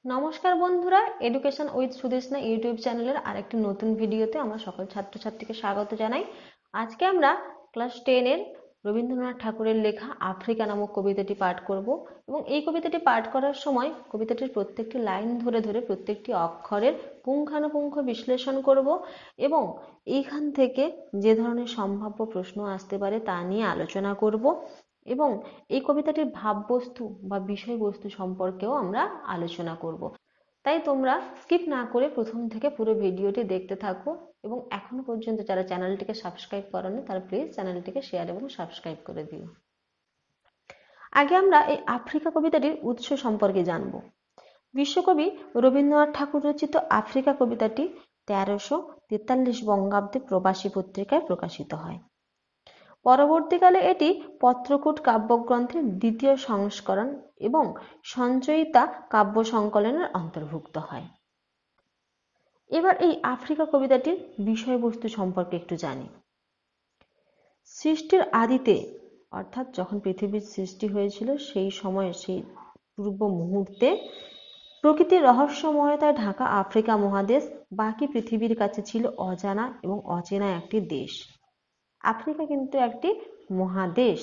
নমস্কার বন্ধুরা, education with Sudeshna YouTube চ্যানেলের আরেকটি নতুন ভিডিওতে আমরা সকল ছাত্রছাত্রীকে স্বাগত জানাই। আজকে আমরা ক্লাস 10-এর রবীন্দ্রনাথ ঠাকুরের লেখা আফ্রিকা নামক কবিতাটি পাঠ করব এবং এই কবিতাটি পাঠ করার সময় কবিতাটির প্রত্যেকটি লাইন ধরে ধরে প্রত্যেকটি অক্ষরের পুঙ্খানুপুঙ্খ বিশ্লেষণ করব এবং এইখান থেকে যে ধরনের সম্ভাব্য প্রশ্ন আসতে পারে তা নিয়ে আলোচনা করব এবং এই কবিতাটির ভাববস্তু বা বিষয়বস্তু সম্পর্কেও আমরা আলোচনা করব। তাই তোমরা স্কিপ না করে প্রথম থেকে পুরো ভিডিওটি দেখতে থাকো এবং এখনো পর্যন্ত যারা চ্যানেলটিকে সাবস্ক্রাইব করোনি তারা প্লিজ চ্যানেলটিকে শেয়ার এবং সাবস্ক্রাইব করে দিও। আগে আমরা এই আফ্রিকা কবিতাটির উৎস সম্পর্কে জানব। বিশ্বকবি রবীন্দ্রনাথ ঠাকুর রচিত আফ্রিকা কবিতাটি 1343 বঙ্গাব্দে প্রবাসী পত্রিকায় প্রকাশিত হয়। পরবর্তীকালে এটি পত্রকূট কাব্যগ্রন্থের দ্বিতীয় সংস্করণ এবং সঞ্চয়িতা কাব্য সংকলনের অন্তর্ভুক্ত হয়। এবার এই আফ্রিকা কবিতাটির বিষয়বস্তু সম্পর্কে একটু জানি। সৃষ্টির আদিতে অর্থাৎ যখন পৃথিবীর সৃষ্টি হয়েছিল সেই সময়ে সেই পূর্ব মুহূর্তে প্রকৃতির রহস্যময়তায় ঢাকা আফ্রিকা মহাদেশ বাকি পৃথিবীর কাছে ছিল অজানা এবং অচেনা একটি দেশ। আফ্রিকা কিন্তু একটি মহাদেশ।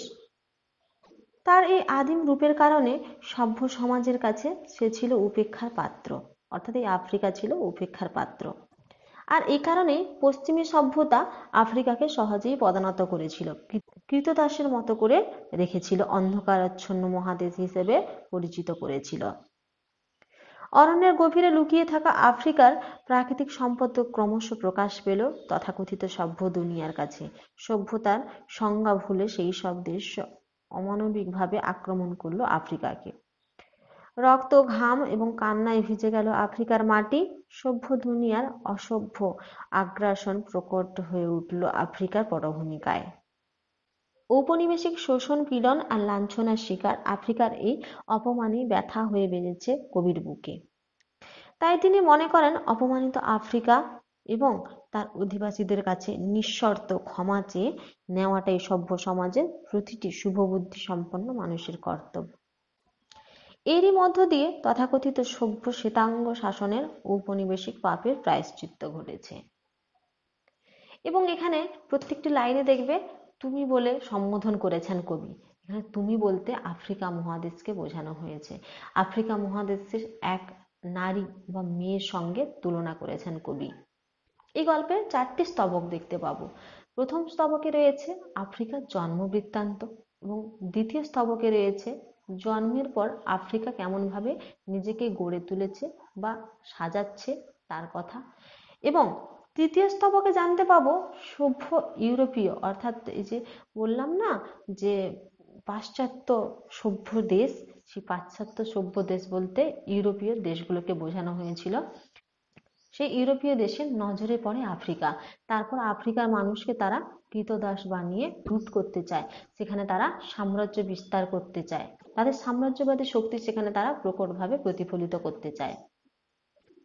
তার এই আদিম রূপের কারণে সভ্য সমাজের কাছে সে ছিল উপেক্ষার পাত্র, অর্থাৎ এই আফ্রিকা ছিল উপেক্ষার পাত্র। আর এই কারণেই পশ্চিমী সভ্যতা আফ্রিকাকে সহজেই পদানত করেছিল, কৃতদাসের মতো করে রেখেছিল, অন্ধকারাচ্ছন্ন মহাদেশ হিসেবে পরিচিত করেছিল। অরণ্যের গভীরে লুকিয়ে থাকা আফ্রিকার প্রাকৃতিক সম্পদ ক্রমশ প্রকাশ পেল তথাকথিত সভ্য দুনিয়ার কাছে। সভ্যতার সংজ্ঞা ভুলে সেই সব দেশ অমানবিকভাবে আক্রমণ করল আফ্রিকাকে। রক্ত, ঘাম এবং কান্নায় ভিজে গেল আফ্রিকার মাটি। সভ্য দুনিয়ার অসভ্য আগ্রাসন প্রকট হয়ে উঠল আফ্রিকার পটভূমিকায়। ঔপনিবেশিক শোষণ, পীড়ন আর লাঞ্ছনার শিকার আফ্রিকার এই অপমানই ব্যথা হয়ে বেজেছে কবির বুকে। তাই তিনি মনে করেন অপমানিত আফ্রিকা এবং তার অধিবাসীদের কাছে নিঃশর্ত ক্ষমা চেয়ে নেওয়াটাই সভ্য সমাজের প্রতিটি শুভবুদ্ধি সম্পন্ন মানুষের কর্তব্য। এরই মধ্য দিয়ে তথাকথিত সভ্য শ্বেতাঙ্গ শাসনের ঔপনিবেশিক পাপের প্রায়শ্চিত্ত ঘটেছে। এবং এখানে প্রত্যেকটি লাইনে দেখবে তুমি বলে সম্বোধন করেছেন কবি। এখানে তুমি বলতে আফ্রিকা মহাদেশকে বোঝানো হয়েছে। আফ্রিকা মহাদেশের এক নারী বা মেয়ের সঙ্গে তুলনা করেছেন কবি। এই গল্পের 4টি স্তবক দেখতে পাবো। প্রথম স্তবকে রয়েছে আফ্রিকার জন্ম বৃত্তান্ত এবং দ্বিতীয় স্তবকে রয়েছে জন্মের পর আফ্রিকা কেমনভাবে নিজেকে গড়ে তুলেছে বা সাজাচ্ছে তার কথা, এবং তৃতীয় স্তবকে জানতে পাবো সভ্য ইউরোপীয়, অর্থাৎ এই যে বললাম না যে পাশ্চাত্য সভ্য দেশ, সেই পাশ্চাত্য সভ্য দেশ বলতে ইউরোপীয় দেশগুলোকে বোঝানো হয়েছিল। সেই ইউরোপীয় দেশের নজরে পড়ে আফ্রিকা। তারপর আফ্রিকার মানুষকে তারা কৃতদাস বানিয়ে লুট করতে চায়, সেখানে তারা সাম্রাজ্য বিস্তার করতে চায়, তাদের সাম্রাজ্যবাদী শক্তি সেখানে তারা প্রকটভাবে প্রতিফলিত করতে চায়।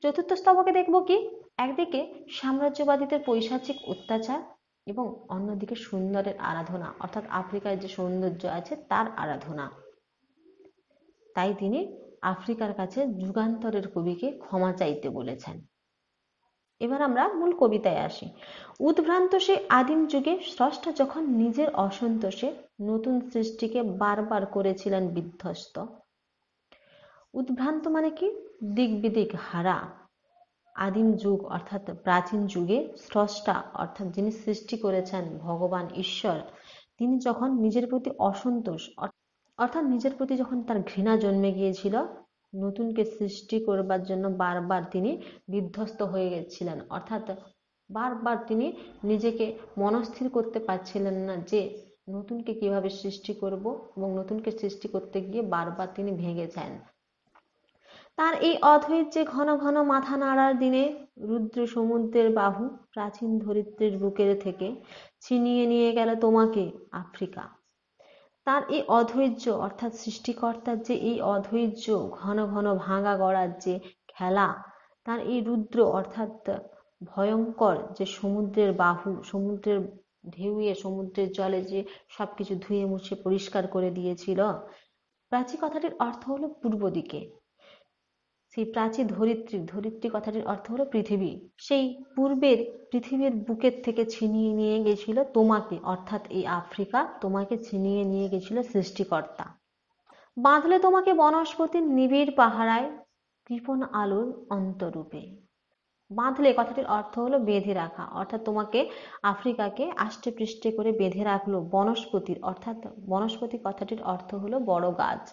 চতুর্থ স্তবকে দেখব কি, একদিকে সাম্রাজ্যবাদীদের পৈশাচিক অত্যাচার এবং অন্যদিকে সুন্দরের আরাধনা, অর্থাৎ আফ্রিকায় যে সৌন্দর্য আছে তার আরাধনা। তাই তিনি আফ্রিকার কাছে যুগান্তরের কবিকে ক্ষমা চাইতে বলেছেন। এবার আমরা মূল কবিতায় আসি। উদ্ভ্রান্ত সেই আদিম যুগে স্রষ্টা যখন নিজের অসন্তোষে নতুন সৃষ্টিকে বারবার করেছিলেন বিধ্বস্ত। উদ্ভ্রান্ত মানে কি, দিক বিদিক হারা। আদিম যুগ অর্থাৎ প্রাচীন যুগে স্রষ্টা অর্থাৎ যিনি সৃষ্টি করেছেন ভগবান ঈশ্বর, তিনি যখন নিজের প্রতি অসন্তোষ অর্থাৎ নিজের প্রতি যখন তার ঘৃণা জন্মে গিয়েছিল, নতুনকে সৃষ্টি করবার জন্য বারবার তিনি বিধ্বস্ত হয়ে গেছিলেন, অর্থাৎ বারবার তিনি নিজেকে মনস্থির করতে পারছিলেন না যে নতুনকে কিভাবে সৃষ্টি করব, এবং নতুনকে সৃষ্টি করতে গিয়ে বারবার তিনি ভেঙেছেন। তার এই অধৈর্যে ঘন ঘন মাথা নাড়ার দিনে রুদ্র সমুদ্রের বাহু প্রাচীন ধরিত্রীর বুকের থেকে ছিনিয়ে নিয়ে গেল তোমাকে আফ্রিকা। তার এই অধৈর্য অর্থাৎ সৃষ্টিকর্তার যে এই অধৈর্য, ঘন ঘন ভাঙা গড়ার যে খেলা, তার এই রুদ্র অর্থাৎ ভয়ঙ্কর যে সমুদ্রের বাহু, সমুদ্রের ঢেউয়ে সমুদ্রের জলে যে সবকিছু ধুয়ে মুছে পরিষ্কার করে দিয়েছিল। প্রাচী কথাটির অর্থ হলো পূর্ব দিকে। সেই প্রাচীর ধরিত্রী, ধরিত্রী কথাটির অর্থ হলো পৃথিবী, সেই পূর্বের পৃথিবীর বুকের থেকে ছিনিয়ে নিয়ে গেছিল তোমাকে, অর্থাৎ এই আফ্রিকা তোমাকে ছিনিয়ে নিয়ে গেছিল সৃষ্টিকর্তা। বাঁধলে তোমাকে বনস্পতির নিবিড় পাহারায় কৃপণ আলোর অন্তরূপে। বাঁধলে কথাটির অর্থ হলো বেঁধে রাখা, অর্থাৎ তোমাকে আফ্রিকাকে আষ্টে পৃষ্ঠে করে বেঁধে রাখলো বনস্পতির, অর্থাৎ বনস্পতি কথাটির অর্থ হলো বড় গাছ,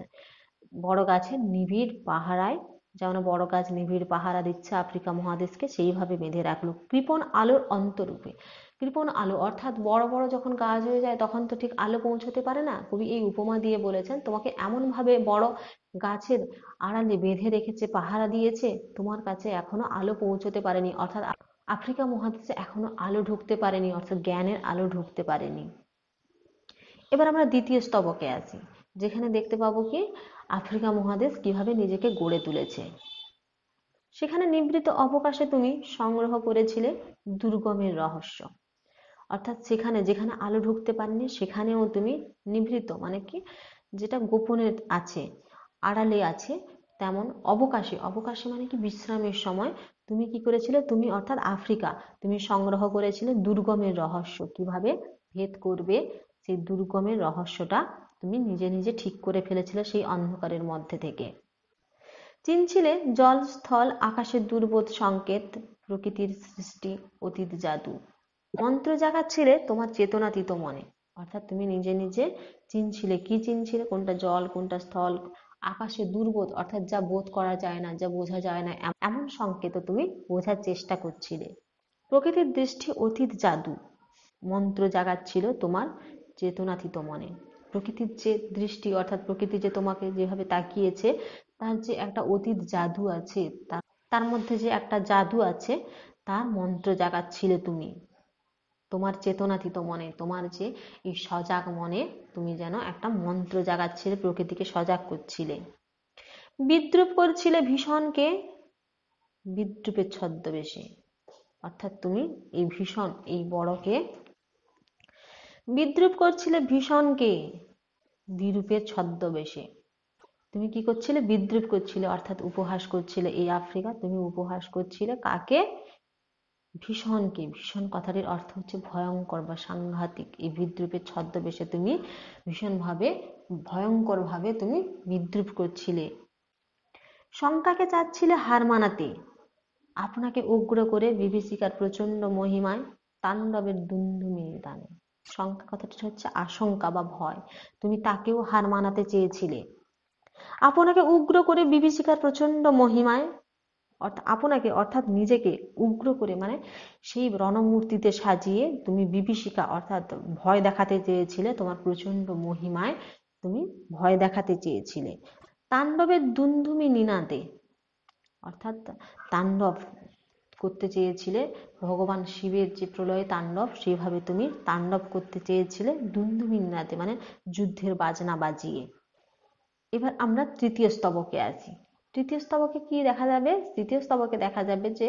বড় গাছের নিবিড় পাহারায়, যেমন বড় গাছ নিবিড় পাহারা দিচ্ছে আফ্রিকা মহাদেশকে, সেইভাবে বেঁধে রাখলো কৃপণ আলোর অন্তরূপে। কৃপণ আলো অর্থাৎ বড় বড় যখন গাছ হয়ে যায় তখন তো ঠিক আলো পৌঁছতে পারে না, কবি এই উপমা দিয়ে বলেছেন তোমাকে এমন ভাবে বড় গাছের আড়ালে বেঁধে রেখেছে, পাহারা দিয়েছে, তোমার কাছে এখনো আলো পৌঁছতে পারেনি, অর্থাৎ আফ্রিকা মহাদেশে এখনো আলো ঢুকতে পারেনি, অর্থাৎ জ্ঞানের আলো ঢুকতে পারেনি। এবার আমরা দ্বিতীয় স্তবকে আসি, যেখানে দেখতে পাবো কি আফ্রিকা মহাদেশ কিভাবে নিজেকে গড়ে তুলেছে। সেখানে নিভৃত অবকাশে তুমি সংগ্রহ করেছিলে দুর্গমের রহস্য, অর্থাৎ সেখানে যেখানে আলো ঢুকতে পারেনি সেখানেও তুমি নিভৃত মানে কি যেটা গোপনে আছে, আড়ালে আছে, তেমন অবকাশে, অবকাশে মানে কি বিশ্রামের সময় তুমি কি করেছিলে, তুমি অর্থাৎ আফ্রিকা তুমি সংগ্রহ করেছিলে দুর্গমের রহস্য, কিভাবে ভেদ করবে সেই দুর্গমের রহস্যটা তুমি নিজে নিজে ঠিক করে ফেলেছিলে সেই অন্ধকারের মধ্যে থেকে। চিনছিলে জল স্থল আকাশের দুর্বোধ সংকেত, প্রকৃতির সৃষ্টি অতীত জাদু। মন্ত্র জাগাচ্ছিলে তোমার চেতনাতীত মনে, অর্থাৎ তুমি নিজে নিজে চিনছিলে, কি চিনছিলে, কোনটা জল কোনটা স্থল, আকাশের দুর্বোধ অর্থাৎ যা বোধ করা যায় না, যা বোঝা যায় না, এমন সংকেত তুমি বোঝার চেষ্টা করছিলে। প্রকৃতির দৃষ্টি অতীত জাদু, মন্ত্র জাগাচ্ছিল তোমার চেতনাতীত মনে। প্রকৃতির যে দৃষ্টি অর্থাৎ প্রকৃতি যে তোমাকে যেভাবে তাকিয়েছে তার যে একটা অতীত জাদু আছে, তার মধ্যে যে একটা জাদু আছে তার মন্ত্র জাগাচ্ছিলে তুমি তোমার চেতনাতীত মনে, তোমার যে এই সজাগ মনে তুমি যেন একটা মন্ত্র জাগাচ্ছিলে, প্রকৃতিকে সজাগ করছিলে। বিদ্রুপ করছিলে ভীষণকে বিদ্রুপের ছদ্মবেশে, অর্থাৎ তুমি এই ভীষণ এই বড়কে বিদ্রুপ করছিলে ভীষণকে বিরূপের ছদ্মবেশে। তুমি কি করছিলে, বিদ্রুপ করছিলে অর্থাৎ উপহাস করছিলে এই আফ্রিকা, তুমি উপহাস করছিলে কাকে, ভীষণকে। ভীষণ কথাটির অর্থ হচ্ছে ভয়ঙ্কর বা সাংঘাতিক, এই বিদ্রুপের ছদ্মবেশে তুমি ভীষণভাবে ভয়ঙ্কর ভাবে তুমি বিদ্রুপ করছিলে। শঙ্কাকে চাচ্ছিলে হার মানাতে, আপনাকে উগ্র করে বিভীষিকার প্রচন্ড মহিমায় তাণ্ডবের দুন্দুমির দানে। শঙ্কা কথাটি হচ্ছে আশঙ্কা বা ভয়, তুমি তাকেও হার মানাতে চেয়েছিলে। আপনাকে উগ্র করে বিভীষিকার প্রচন্ড মহিমায়, অর্থাৎ আপনাকে অর্থাৎ নিজেকে উগ্র করে মানে সেই রণমূর্তিতে সাজিয়ে তুমি বিভীষিকা অর্থাৎ ভয় দেখাতে চেয়েছিলে, তোমার প্রচন্ড মহিমায় তুমি ভয় দেখাতে চেয়েছিলে। তাণ্ডবের দুন্দুমি নিনাদে, অর্থাৎ তাণ্ডব করতে চেয়েছিলে, ভগবান শিবের যে প্রলয় তাণ্ডব সেভাবে তুমি তাণ্ডব করতে চেয়েছিলে দুন্দুমি নিনাদে মানে যুদ্ধের বাজনা বাজিয়ে। এবার আমরা তৃতীয় স্তবকে আসি। তৃতীয় স্তবকে কি দেখা যাবে, তৃতীয় স্তবকে দেখা যাবে যে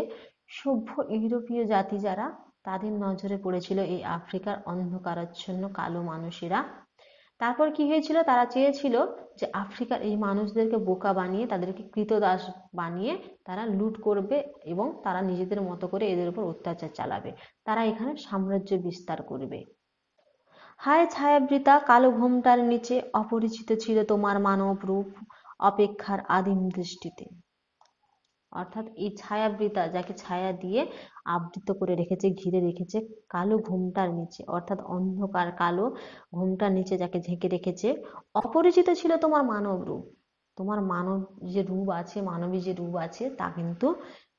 সভ্য ইউরোপীয় জাতি যারা, তাদের নজরে পড়েছিল এই আফ্রিকার অন্ধকারাচ্ছন্ন কালো মানুষেরা। তারপর কি হয়েছিল, তারা চেয়েছিল যে আফ্রিকার এই মানুষদেরকে বোকা বানিয়ে তাদেরকে কৃতদাস বানিয়ে তারা লুট করবে এবং তারা নিজেদের মতো করে এদের উপর অত্যাচার চালাবে, তারা এখানে সাম্রাজ্য বিস্তার করবে। হায় ছায়াবৃতা কালো ঘোমটার নিচে অপরিচিত ছিল তোমার মানব রূপ অপেক্ষার আদিম দৃষ্টিতে। অর্থাৎ এই ছায়াবৃতা যাকে ছায়া দিয়ে আবৃত করে রেখেছে, ঘিরে রেখেছে কালো ঘোমটার নিচে, অর্থাৎ অন্ধকার কালো ঘোমটার নিচে যাকে ঢেকে রেখেছে, অপরিচিত ছিল তোমার মানব রূপ। তোমার মানব যে রূপ আছে, মানবী যে রূপ আছে তা কিন্তু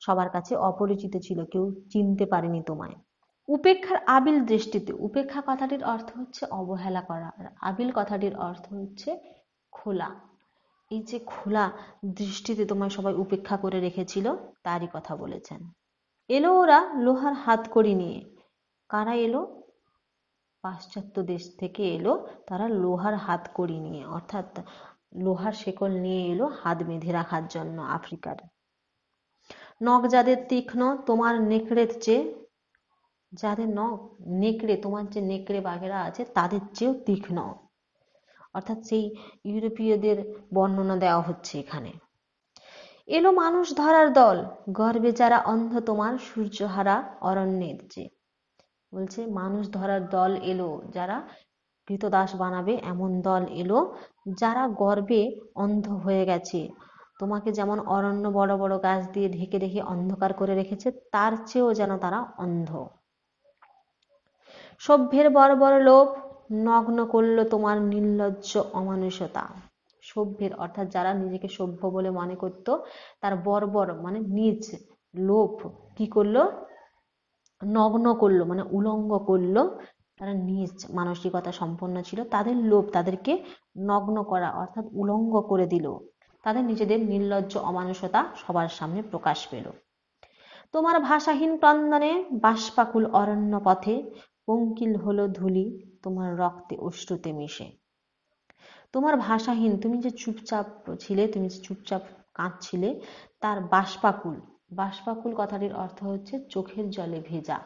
সবার কাছে অপরিচিত ছিল, কেউ চিনতে পারেনি তোমায়। উপেক্ষার আবিল দৃষ্টিতে, উপেক্ষা কথাটির অর্থ হচ্ছে অবহেলা করা, আর আবিল কথাটির অর্থ হচ্ছে খোলা। এই যে খোলা দৃষ্টিতে তোমায় সবাই উপেক্ষা করে রেখেছিল তারই কথা বলেছেন। এলো ওরা লোহার হাতকড়ি নিয়ে, কারা এলো, পাশ্চাত্য দেশ থেকে এলো তারা লোহার হাতকড়ি নিয়ে, অর্থাৎ লোহার শেকল নিয়ে এলো হাত বেঁধে রাখার জন্য আফ্রিকার। নখ যাদের তীক্ষ্ণ তোমার নেকড়ের চেয়ে, যাদের নখ নেকড়ে, তোমার যে নেকড়ে বাঘেরা আছে তাদের চেয়েও তীক্ষ্ণ, অর্থাৎ সেই ইউরোপীয়দের বর্ণনা দেওয়া হচ্ছে এখানে। এলো মানুষ ধরার দল, গর্বে যারা অন্ধ তোমার সূর্যহারা অরণ্যের যে। বলছে মানুষ ধরার দল এলো, যারা কৃতদাস বানাবে এমন দল এলো, যারা গর্বে অন্ধ হয়ে গেছে। তোমাকে যেমন অরণ্য বড় বড় গাছ দিয়ে ঢেকে ঢেকে অন্ধকার করে রেখেছে, তার চেয়েও যেন তারা অন্ধ। সভ্যের বড় বড় লোভ নগ্ন করলো তোমার নির্লজ্জ অমানুষতা। সভ্যের অর্থাৎ যারা নিজেকে সভ্য বলে মনে করত, তার বর্বর মানে নিজ লোভ কি করলো, নগ্ন করলো মানে উলঙ্গ করলো। তারা নিজ মানসিকতা সম্পন্ন ছিল, তাদের লোভ তাদেরকে নগ্ন করা অর্থাৎ উলঙ্গ করে দিল। তাদের নিজেদের নির্লজ্জ অমানুষতা সবার সামনে প্রকাশ পেল। তোমার ভাষাহীন ক্রন্দনে বাষ্পাকুল অরণ্য পথে পঙ্কিল হলো ধূলি তোমার রক্তে অশ্রুতে মিশে। তোমার ভাষাহীন, তুমি যে চুপচাপ ছিলে, তুমি যে চুপচাপ কাঁদছিলে, তার বাষ্পাকুল, বাষ্পাকুল কথাটির অর্থ হচ্ছে চোখের জলে ভেজা।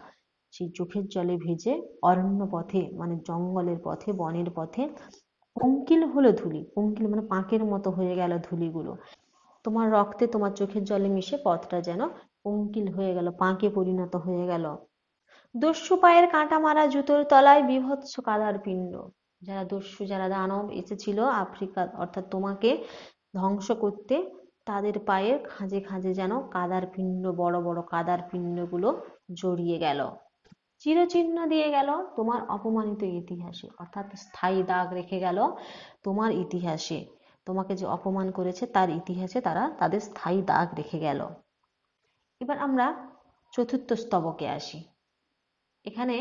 সেই চোখের জলে ভেজে অরণ্য পথে মানে জঙ্গলের পথে বনের পথে পঙ্কিল হলো ধূলি, পঙ্কিল মানে পাঁকের মতো হয়ে গেল ধূলিগুলো। তোমার রক্তে তোমার চোখের জলে মিশে পথটা যেন পঙ্কিল হয়ে গেল, পাঁকে পরিণত হয়ে গেল। দস্যু পায়ের কাঁটা মারা জুতোর তলায় বিভৎস কাদার পিণ্ড। যারা দস্যু, যারা দানব এসেছিল আফ্রিকা অর্থাৎ তোমাকে ধ্বংস করতে, তাদের পায়ের খাঁজে খাঁজে যেন কাদার পিণ্ড, বড় বড় কাদার পিণ্ডগুলো জড়িয়ে গেল। চিরচিহ্ন দিয়ে গেল তোমার অপমানিত ইতিহাসে, অর্থাৎ স্থায়ী দাগ রেখে গেল তোমার ইতিহাসে। তোমাকে যে অপমান করেছে তার ইতিহাসে তারা তাদের স্থায়ী দাগ রেখে গেল। এবার আমরা চতুর্থ স্তবকে আসি। এখানে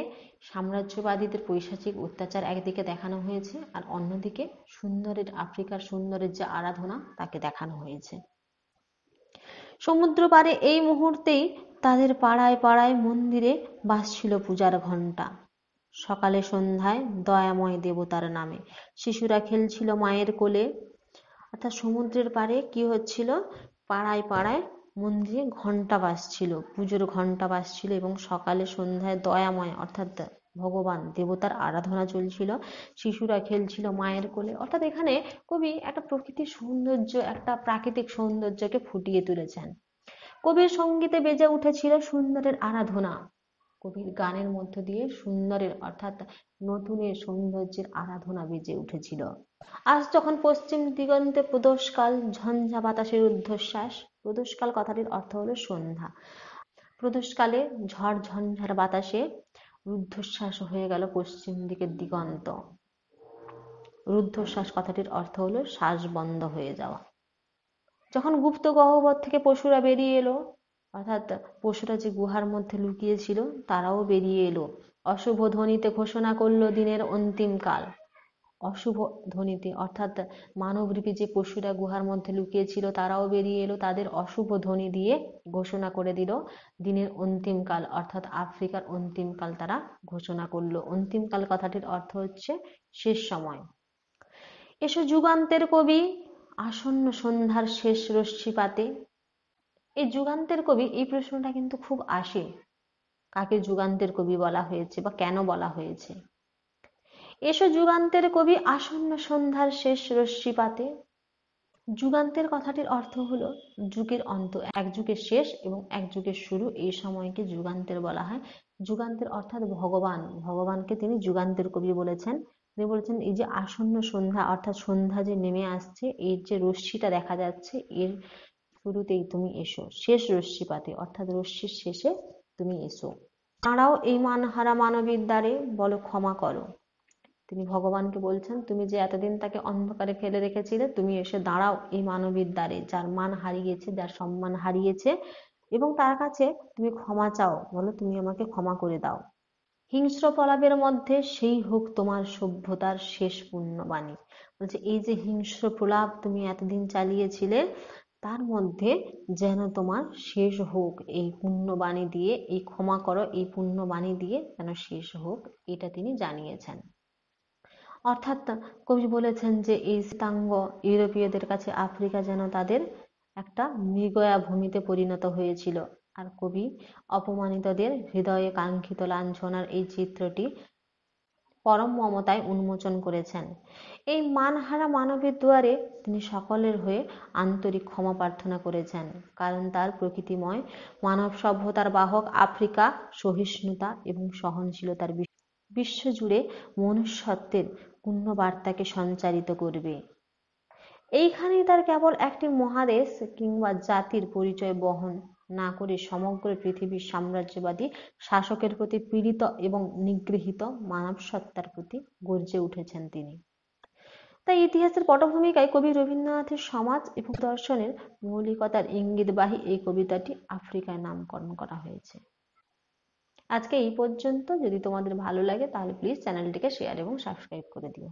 সাম্রাজ্যবাদীদের পৈশাচিক অত্যাচার একদিকে দেখানো হয়েছে, আর অন্যদিকে সুন্দরের, আফ্রিকার সুন্দরের যে আরাধনা তাকে দেখানো হয়েছে। সমুদ্র পারে এই মুহূর্তেই তাদের পাড়ায় পাড়ায় মন্দিরে বাজছিল পূজার ঘণ্টা। সকালে সন্ধ্যায় দয়াময় দেবতার নামে শিশুরা খেলছিল মায়ের কোলে। অর্থাৎ সমুদ্রের পাড়ে কি হচ্ছিল, পাড়ায় পাড়ায় মন্দিরে ঘণ্টা বাজছিল, পুজোর ঘণ্টা বাজছিল, এবং সকালে সন্ধ্যায় দয়াময় অর্থাৎ ভগবান দেবতার আরাধনা চলছিল, শিশুরা খেলছিল মায়ের কোলে। অর্থাৎ এখানে কবি একটা প্রকৃতির সৌন্দর্য, একটা প্রাকৃতিক সৌন্দর্যকে ফুটিয়ে তুলেছেন। কবির সঙ্গীতে বেজে উঠেছিল সুন্দরের আরাধনা। কবির গানের মধ্য দিয়ে সুন্দরের অর্থাৎ নতুনের সৌন্দর্যের আরাধনা বেজে উঠেছিল। আজ যখন পশ্চিম দিগন্তে প্রদোষকাল, ঝঞ্ঝা বাতাসের ঊর্ধ্বশ্বাস। প্রদোষকাল কথাটির অর্থ হলো সন্ধ্যা। প্রদোষকালে ঝড় ঝঞ্ঝার বাতাসে রুদ্ধশ্বাস হয়ে গেল পশ্চিম দিকের দিগন্ত। রুদ্ধশ্বাস কথাটির অর্থ হলো শ্বাস বন্ধ হয়ে যাওয়া। যখন গুপ্ত গহ্বর থেকে পশুরা বেরিয়ে এলো, অর্থাৎ পশুরা যে গুহার মধ্যে লুকিয়েছিল তারাও বেরিয়ে এলো। অশুভ ধ্বনিতে ঘোষণা করলো দিনের অন্তিম কাল। অশুভ ধ্বনিতে অর্থাৎ মানবরূপী যে পশুরা গুহার মধ্যে লুকিয়েছিল তারাও বেরিয়ে এলো, তাদের অশুভ ধ্বনি দিয়ে ঘোষণা করে দিল দিনের অন্তিমকাল, অর্থাৎ আফ্রিকার অন্তিমকাল তারা ঘোষণা করলো। অন্তিমকাল কথাটির অর্থ হচ্ছে শেষ সময়। এসো যুগান্তের কবি, আসন্ন সন্ধ্যার শেষ রশ্মিপাতে। এই যুগান্তের কবি, এই প্রশ্নটা কিন্তু খুব আসে, কাকে যুগান্তের কবি বলা হয়েছে বা কেন বলা হয়েছে। এসো যুগান্তের কবি, আসন্ন সন্ধ্যার শেষ রশ্মিপাতে। যুগান্তের কথাটির অর্থ হলো যুগের অন্ত, এক যুগের শেষ এবং এক যুগের শুরু, এই সময়কে যুগান্তের বলা হয়। যুগান্তের অর্থাৎ ভগবান, ভগবানকে তিনি যুগান্তের কবি বলেছেন। তিনি বলেছেন এই যে আসন্ন সন্ধ্যা অর্থাৎ সন্ধ্যা যে নেমে আসছে, এর যে রশ্মিটা দেখা যাচ্ছে, এর শুরুতেই তুমি এসো, শেষ রশ্মিপাতে অর্থাৎ রশ্মির শেষে তুমি এসো। দাঁড়াও এই মানহারা মানবীর দ্বারে, বলো ক্ষমা করো। তিনি ভগবানকে বলছেন তুমি যে এতদিন তাকে অন্ধকারে ফেলে রেখেছিলে, তুমি এসে দাঁড়াও এই মানবীর দ্বারে, যার মান হারিয়েছে, যার সম্মান হারিয়েছে, এবং তার কাছে তুমি ক্ষমা চাও, বলো তুমি আমাকে ক্ষমা করে দাও। হিংস্র প্রলাপের মধ্যে সেই হোক তোমার সভ্যতার শেষ পুণ্যবাণী। বলছে এই যে হিংস্র প্রলাপ তুমি এতদিন চালিয়েছিলে, তার মধ্যে যেন তোমার শেষ হোক এই পুণ্যবাণী দিয়ে, এই ক্ষমা করো এই পুণ্যবাণী দিয়ে যেন শেষ হোক, এটা তিনি জানিয়েছেন। অর্থাৎ কবি বলেছেন যে এই শ্বেতাঙ্গ ইউরোপীয়দের কাছে আফ্রিকা যেন তাদের একটা মৃগয়া ভূমিতে পরিণত হয়েছিল। আর কবি অপমানিতদের হৃদয়ে কাঙ্ক্ষিত লাঞ্ছনার এই চিত্রটি পরম মমতায় উন্মোচন করেছেন। এই মানহারা মানবের দুয়ারে তিনি সকলের হয়ে আন্তরিক ক্ষমা প্রার্থনা করেছেন, কারণ তার প্রকৃতিময় মানব সভ্যতার বাহক আফ্রিকা সহিষ্ণুতা এবং সহনশীলতার বিশ্বজুড়ে মনুষ্যত্বের পূর্ণ বার্তাকে সঞ্চারিত করবে। এইখানেই তার কেবল একটি মহাদেশ কিংবা জাতির পরিচয় বহন না করে সমগ্র পৃথিবীর সাম্রাজ্যবাদী শাসকের প্রতি পীড়িত এবং নিগৃহীত মানব সত্তার প্রতি গর্জে উঠেছেন তিনি। তাই ইতিহাসের পটভূমিকায় কবি রবীন্দ্রনাথের সমাজ এবং দর্শনের মৌলিকতার ইঙ্গিতবাহী এই কবিতাটি আফ্রিকায় নামকরণ করা হয়েছে। আজকে এই পর্যন্ত। যদি তোমাদের ভালো লাগে তাহলে প্লিজ চ্যানেলটিকে শেয়ার এবং সাবস্ক্রাইব করে দিও।